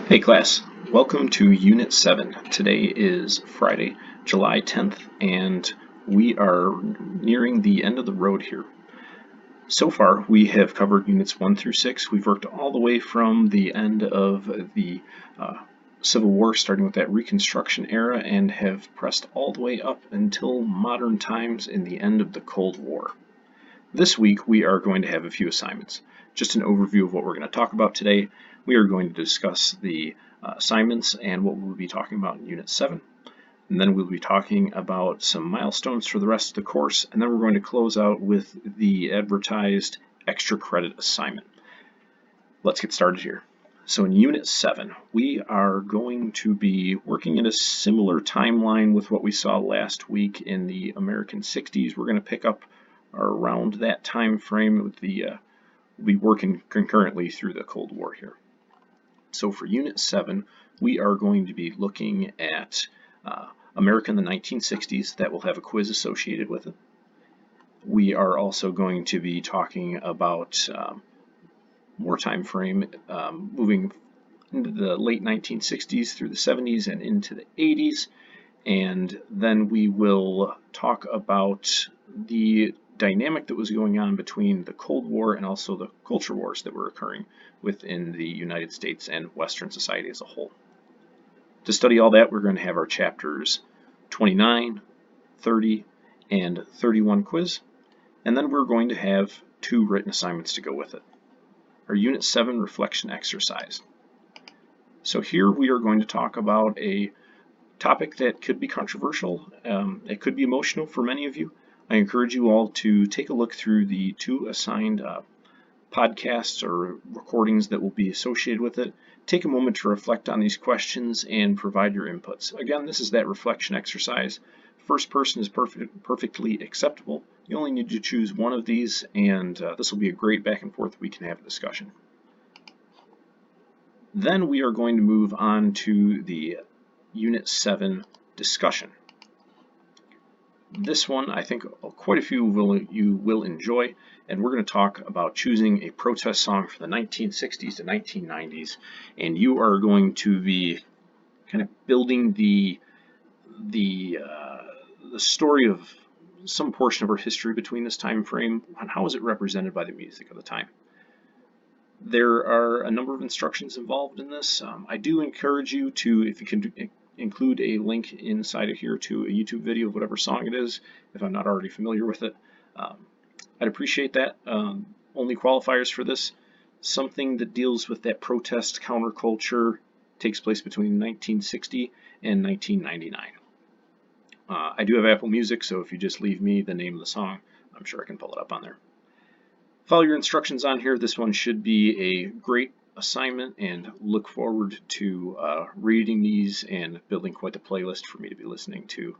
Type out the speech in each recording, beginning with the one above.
Hey class, welcome to Unit 7. Today is Friday, July 10th, and we are nearing the end of the road here. So far, we have covered Units 1 through 6. We've worked all the way from the end of the Civil War, starting with that Reconstruction era, and have pressed all the way up until modern times in the end of the Cold War. This week, we are going to have a few assignments. Just an overview of what we're going to talk about today. We are going to discuss the assignments and what we'll be talking about in Unit 7. And then we'll be talking about some milestones for the rest of the course. And then we're going to close out with the advertised extra credit assignment. Let's get started here. So in Unit 7, we are going to be working in a similar timeline with what we saw last week in the American 60s. We're going to pick up around that time frame with we'll be working concurrently through the Cold War here. So for Unit 7, we are going to be looking at America in the 1960s. That will have a quiz associated with it. We are also going to be talking about more time frame, moving into the late 1960s through the 70s and into the 80s. And then we will talk about the dynamic that was going on between the Cold War and also the culture wars that were occurring within the United States and Western society as a whole. To study all that, we're going to have our chapters 29, 30, and 31 quiz, and then we're going to have 2 written assignments to go with it. Our Unit 7 reflection exercise. So here we are going to talk about a topic that could be controversial. It could be emotional for many of you. I encourage you all to take a look through the 2 assigned podcasts or recordings that will be associated with it. Take a moment to reflect on these questions and provide your inputs. Again, this is that reflection exercise. First person is perfectly acceptable. You only need to choose one of these, and this will be a great back and forth we can have a discussion. Then we are going to move on to the Unit 7 discussion. This one, I think quite a few you will enjoy, and we're going to talk about choosing a protest song for the 1960s to 1990s, and you are going to be kind of building the story of some portion of our history between this time frame and how is it represented by the music of the time. There are a number of instructions involved in this. I do encourage you to, if you can include a link inside of here to a YouTube video of whatever song it is, if I'm not already familiar with it. I'd appreciate that. Only qualifiers for this, something that deals with that protest counterculture takes place between 1960 and 1999. I do have Apple Music, so if you just leave me the name of the song, I'm sure I can pull it up on there. Follow your instructions on here. This one should be a great assignment, and look forward to reading these and building quite the playlist for me to be listening to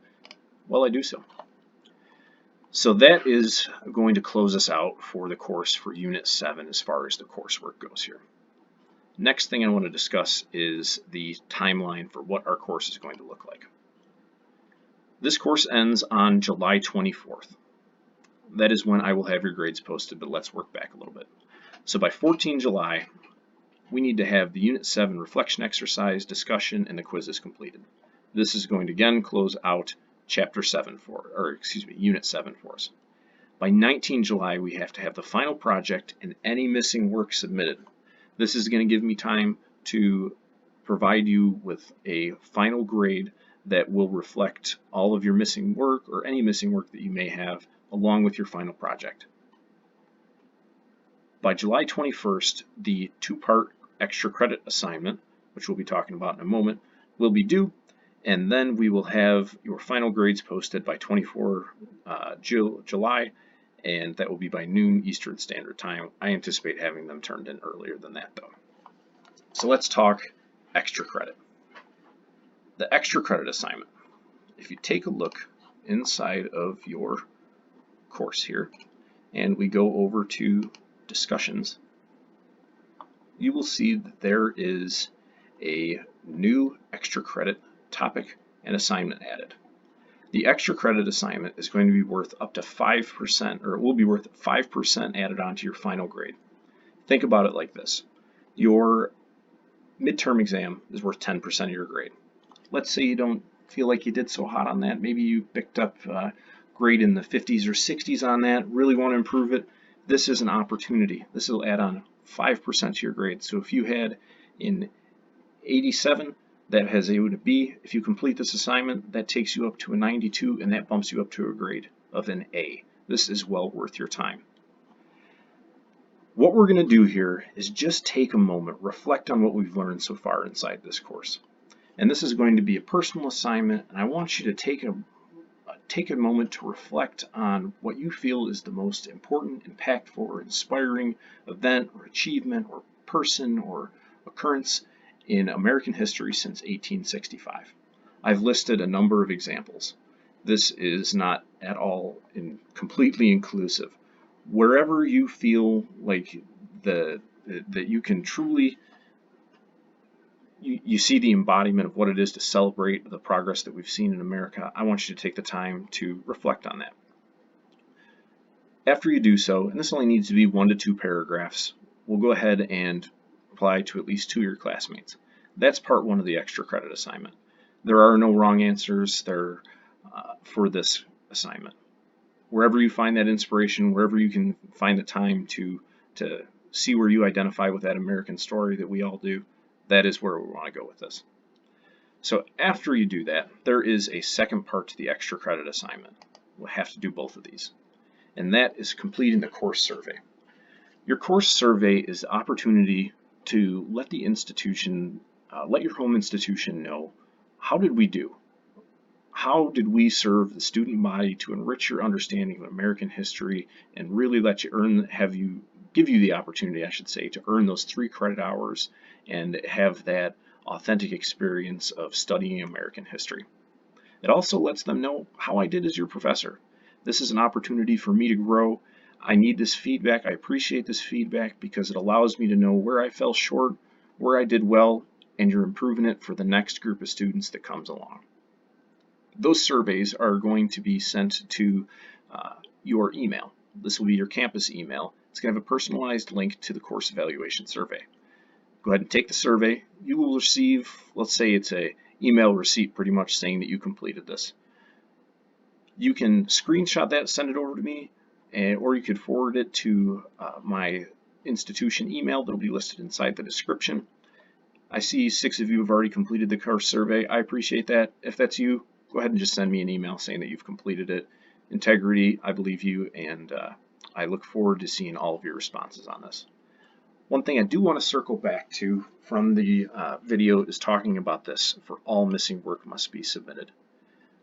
while I do so. So that is going to close us out for the course for Unit 7 as far as the coursework goes here. Next thing I want to discuss is the timeline for what our course is going to look like. This course ends on July 24th. That is when I will have your grades posted, but let's work back a little bit. So by 14 July, we need to have the Unit 7 reflection exercise, discussion, and the quizzes completed. This is going to again close out Unit 7 for us. By 19 July, we have to have the final project and any missing work submitted. This is going to give me time to provide you with a final grade that will reflect all of your missing work or any missing work that you may have along with your final project. By July 21st, the 2-part extra credit assignment, which we'll be talking about in a moment, will be due, and then we will have your final grades posted by 24 July, and that will be by noon Eastern Standard Time. I anticipate having them turned in earlier than that though. So let's talk extra credit. The extra credit assignment. If you take a look inside of your course here, and we go over to discussions, you will see that there is a new extra credit topic and assignment added. The extra credit assignment is going to be worth up to 5%, or it will be worth 5% added onto your final grade. Think about it like this. Your midterm exam is worth 10% of your grade. Let's say you don't feel like you did so hot on that. Maybe you picked up a grade in the 50s or 60s on that, really want to improve it. This is an opportunity. This will add on 5% to your grade. So if you had in 87, that has A to B. If you complete this assignment, that takes you up to a 92, and that bumps you up to a grade of an A. This is well worth your time. What we're going to do here is just take a moment, reflect on what we've learned so far inside this course. And this is going to be a personal assignment, and I want you to take a moment to reflect on what you feel is the most important, impactful, or inspiring event or achievement or person or occurrence in American history since 1865. I've listed a number of examples. This is not at all completely inclusive. Wherever you feel like that you can truly you see the embodiment of what it is to celebrate the progress that we've seen in America, I want you to take the time to reflect on that. After you do so, and this only needs to be 1 to 2 paragraphs, we'll go ahead and apply to at least 2 of your classmates. That's part 1 of the extra credit assignment. There are no wrong answers there for this assignment. Wherever you find that inspiration, wherever you can find the time to see where you identify with that American story that we all do, that is where we want to go with this. So after you do that, there is a second part to the extra credit assignment. We'll have to do both of these, and that is completing the course survey. Your course survey is the opportunity to let the institution, let your home institution know, how did we do? How did we serve the student body to enrich your understanding of American history and really let you give you the opportunity, I should say, to earn those 3 credit hours and have that authentic experience of studying American history. It also lets them know how I did as your professor. This is an opportunity for me to grow. I need this feedback. I appreciate this feedback because it allows me to know where I fell short, where I did well, and you're improving it for the next group of students that comes along. Those surveys are going to be sent to your email. This will be your campus email. It's going to have a personalized link to the course evaluation survey. Go ahead and take the survey. You will receive, let's say it's an email receipt pretty much saying that you completed this. You can screenshot that, send it over to me, or you could forward it to my institution email that will be listed inside the description. I see 6 of you have already completed the course survey. I appreciate that. If that's you, go ahead and just send me an email saying that you've completed it. Integrity, I believe you, and I look forward to seeing all of your responses on this. One thing I do want to circle back to from the video is talking about this for all missing work must be submitted.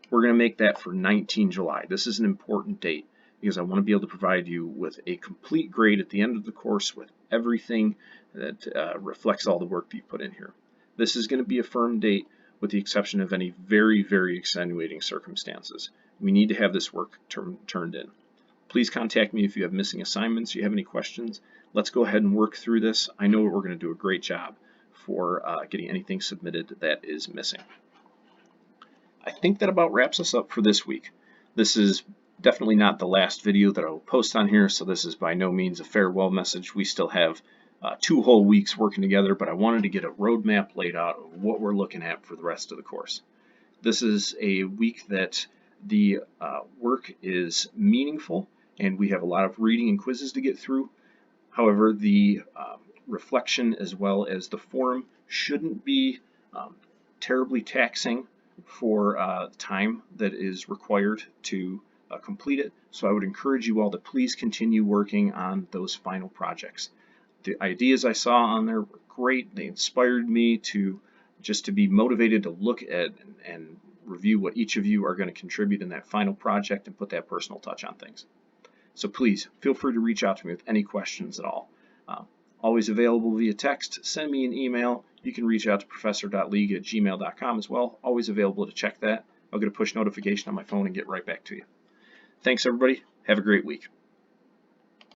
We're going to make that for 19 July. This is an important date because I want to be able to provide you with a complete grade at the end of the course with everything that reflects all the work that you put in here. This is going to be a firm date with the exception of any very, very extenuating circumstances. We need to have this work turned in. Please contact me if you have missing assignments, you have any questions. Let's go ahead and work through this. I know we're going to do a great job for getting anything submitted that is missing. I think that about wraps us up for this week. This is definitely not the last video that I will post on here, so this is by no means a farewell message. We still have 2 whole weeks working together, but I wanted to get a roadmap laid out of what we're looking at for the rest of the course. This is a week that the work is meaningful and we have a lot of reading and quizzes to get through. However, the reflection as well as the forum shouldn't be terribly taxing for time that is required to complete it. So I would encourage you all to please continue working on those final projects. The ideas I saw on there were great. They inspired me to be motivated to look at and review what each of you are going to contribute in that final project and put that personal touch on things. So please feel free to reach out to me with any questions at all. Always available via text. Send me an email. You can reach out to professor.league@gmail.com as well. Always available to check that. I'll get a push notification on my phone and get right back to you. Thanks everybody. Have a great week.